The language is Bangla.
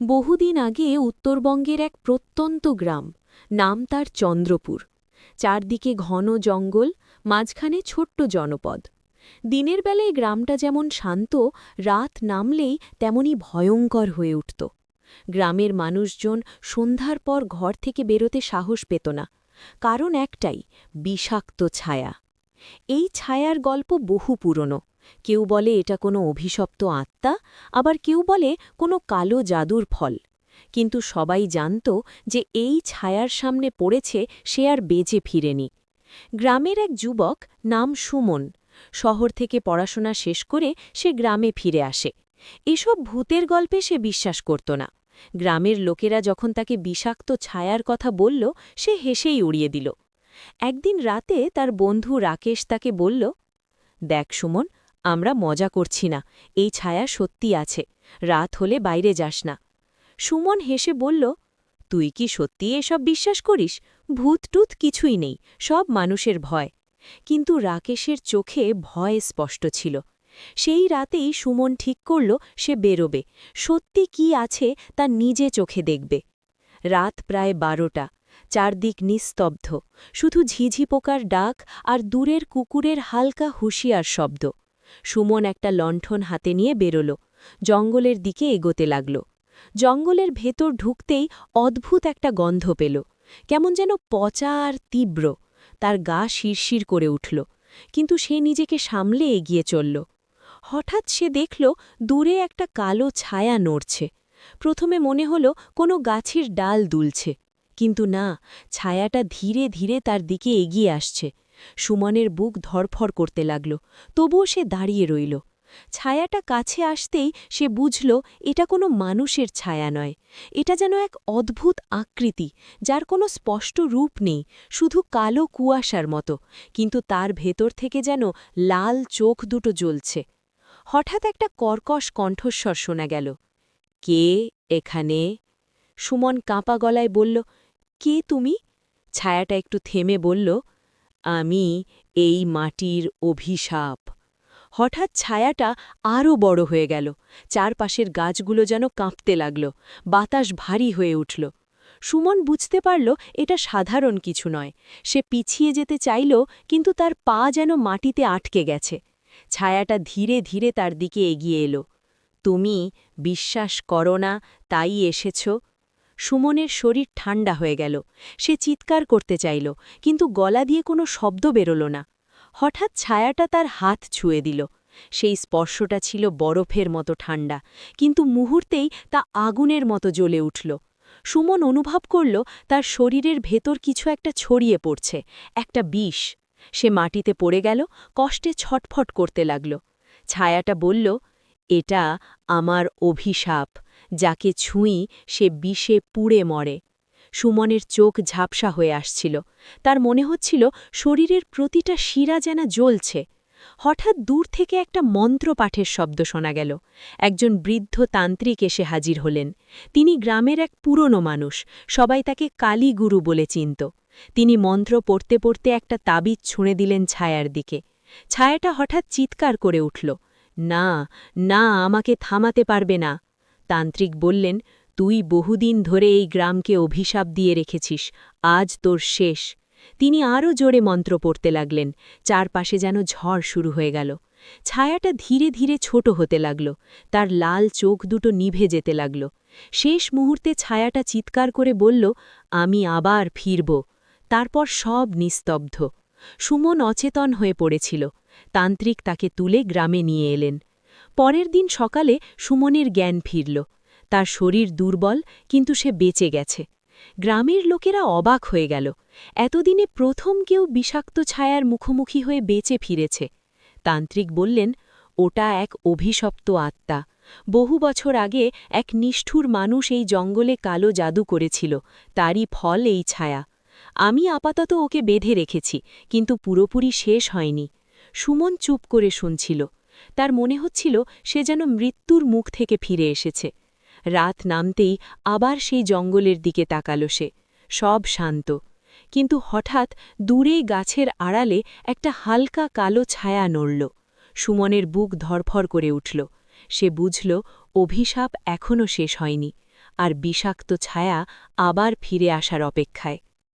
বহুদিন আগে উত্তরবঙ্গের এক প্রত্যন্ত গ্রাম, নাম তার চন্দ্রপুর। চারদিকে ঘন জঙ্গল, মাঝখানে ছোট্ট জনপদ। দিনের বেলায় গ্রামটা যেমন শান্ত, রাত নামলেই তেমনি ভয়ঙ্কর হয়ে উঠত। গ্রামের মানুষজন সন্ধ্যার পর ঘর থেকে বেরোতে সাহস পেত না, কারণ একটাই, বিষাক্ত ছায়া। এই ছায়ার গল্প বহু পুরনো। কেউ বলে এটা কোনো অভিশপ্ত আত্মা, আবার কেউ বলে কোনো কালো জাদুর ফল। কিন্তু সবাই জানত যে এই ছায়ার সামনে পড়েছে সে আর বেঁচে ফিরেনি। গ্রামের এক যুবক, নাম সুমন। শহর থেকে পড়াশোনা শেষ করে সে গ্রামে ফিরে আসে। এসব ভূতের গল্পে সে বিশ্বাস করত না। গ্রামের লোকেরা যখন তাকে বিষাক্ত ছায়ার কথা বলল, সে হেসেই উড়িয়ে দিল। একদিন রাতে তার বন্ধু রাকেশ তাকে বলল, দেখ সুমন, আমরা মজা করছি না, এই ছায়া সত্যি আছে, রাত হলে বাইরে যাস না। সুমন হেসে বলল, তুই কি সত্যি এসব বিশ্বাস করিস? ভূত-টুত কিছুই নেই, সব মানুষের ভয়। কিন্তু রাকেশের চোখে ভয় স্পষ্ট ছিল। সেই রাতেই সুমন ঠিক করল সে বেরোবে, সত্যি কি আছে তা নিজে চোখে দেখবে। রাত প্রায় 12টা, চারদিক নিস্তব্ধ, শুধু ঝিঝি পোকার ডাক আর দূরের কুকুরের হালকা হুঁশিয়ার শব্দ। সুমন একটা লণ্ঠন হাতে নিয়ে বেরোল, জঙ্গলের দিকে এগোতে লাগল। জঙ্গলের ভেতর ঢুকতেই অদ্ভুত একটা গন্ধ পেল, কেমন যেন পচা আর তীব্র। তার গা শিরশির করে উঠল, কিন্তু সে নিজেকে সামলে এগিয়ে চলল। হঠাৎ সে দেখল দূরে একটা কালো ছায়া নড়ছে। প্রথমে মনে হল কোনো গাছের ডাল দুলছে, কিন্তু না, ছায়াটা ধীরে ধীরে তার দিকে এগিয়ে আসছে। সুমনের বুক ধড়ফড় করতে লাগল, তবুও সে দাঁড়িয়ে রইল। ছায়াটা কাছে আসতেই সে বুঝল এটা কোনো মানুষের ছায়া নয়, এটা যেন এক অদ্ভুত আকৃতি, যার কোনো স্পষ্ট রূপ নেই, শুধু কালো কুয়াশার মতো, কিন্তু তার ভেতর থেকে যেন লাল চোখ দুটো জ্বলছে। হঠাৎ একটা কর্কশ কণ্ঠস্বর শোনা গেল, কে এখানে? সুমন কাঁপা গলায় বলল, কে তুমি? ছায়াটা একটু থেমে বলল, আমি এই মাটির অভিশাপ। হঠাৎ ছায়াটা আরও বড় হয়ে গেল, চারপাশের গাছগুলো যেন কাঁপতে লাগল, বাতাস ভারী হয়ে উঠল। সুমন বুঝতে পারল এটা সাধারণ কিছু নয়। সে পিছিয়ে যেতে চাইল, কিন্তু তার পা যেন মাটিতে আটকে গেছে। ছায়াটা ধীরে ধীরে তার দিকে এগিয়ে এলো। তুমি বিশ্বাস করো না, তাই এসেছ? সুমনের শরীর ঠান্ডা হয়ে গেল। সে চিৎকার করতে চাইল, কিন্তু গলা দিয়ে কোনো শব্দ বেরোল না। হঠাৎ ছায়াটা তার হাত ছুঁয়ে দিল। সেই স্পর্শটা ছিল বরফের মতো ঠান্ডা, কিন্তু মুহূর্তেই তা আগুনের মতো জ্বলে উঠল। সুমন অনুভব করল তার শরীরের ভেতর কিছু একটা ছড়িয়ে পড়ছে, একটা বিষ। সে মাটিতে পড়ে গেল, কষ্টে ছটফট করতে লাগল। ছায়াটা বলল, এটা আমার অভিশাপ, যাকে ছুঁই সে বিষে পুড়ে মরে। সুমনের চোখ ঝাপসা হয়ে আসছিল, তার মনে হচ্ছিল শরীরের প্রতিটা শিরা যেন জ্বলছে। হঠাৎ দূর থেকে একটা মন্ত্রপাঠের শব্দ শোনা গেল। একজন বৃদ্ধ তান্ত্রিক এসে হাজির হলেন। তিনি গ্রামের এক পুরনো মানুষ, সবাই তাকে কালীগুরু বলে চিনত। তিনি মন্ত্র পড়তে পড়তে একটা তাবিজ ছুঁড়ে দিলেন ছায়ার দিকে। ছায়াটা হঠাৎ চিৎকার করে উঠল, না, না, আমাকে থামাতে পারবে না। তান্ত্রিক বললেন, তুই বহুদিন ধরে এই গ্রামকে অভিশাপ দিয়ে রেখেছিস, আজ তোর শেষ। তিনি আরও জোরে মন্ত্র পড়তে লাগলেন, চারপাশে যেন ঝড় শুরু হয়ে গেল। ছায়াটা ধীরে ধীরে ছোট হতে লাগল, তার লাল চোখ দুটো নিভে যেতে লাগল। শেষ মুহূর্তে ছায়াটা চিৎকার করে বলল, আমি আবার ফিরব। তারপর সব নিস্তব্ধ। সুমন অচেতন হয়ে পড়েছিল। তান্ত্রিক তাকে তুলে গ্রামে নিয়ে এলেন। পরের দিন সকালে সুমনের জ্ঞান ফিরল। তার শরীর দুর্বল, কিন্তু সে বেঁচে গেছে। গ্রামের লোকেরা অবাক হয়ে গেল, এতদিনে প্রথম কেউ বিষাক্ত ছায়ার মুখোমুখি হয়ে বেঁচে ফিরেছে। তান্ত্রিক বললেন, ওটা এক অভিশপ্ত আত্মা। বহু বছর আগে এক নিষ্ঠুর মানুষ এই জঙ্গলে কালো জাদু করেছিল, তারই ফল এই ছায়া। আমি আপাতত ওকে বেঁধে রেখেছি, কিন্তু পুরোপুরি শেষ হয়নি। সুমন চুপ করে শুনছিল। তার মনে হচ্ছিল সে যেন মৃত্যুর মুখ থেকে ফিরে এসেছে। রাত নামতেই আবার সেই জঙ্গলের দিকে তাকাল সে। সব শান্ত, কিন্তু হঠাৎ দূরেই গাছের আড়ালে একটা হালকা কালো ছায়া নড়ল। সুমনের বুক ধরফর করে উঠল। সে বুঝল অভিশাপ এখনও শেষ হয়নি, আর বিষাক্ত ছায়া আবার ফিরে আসার অপেক্ষায়।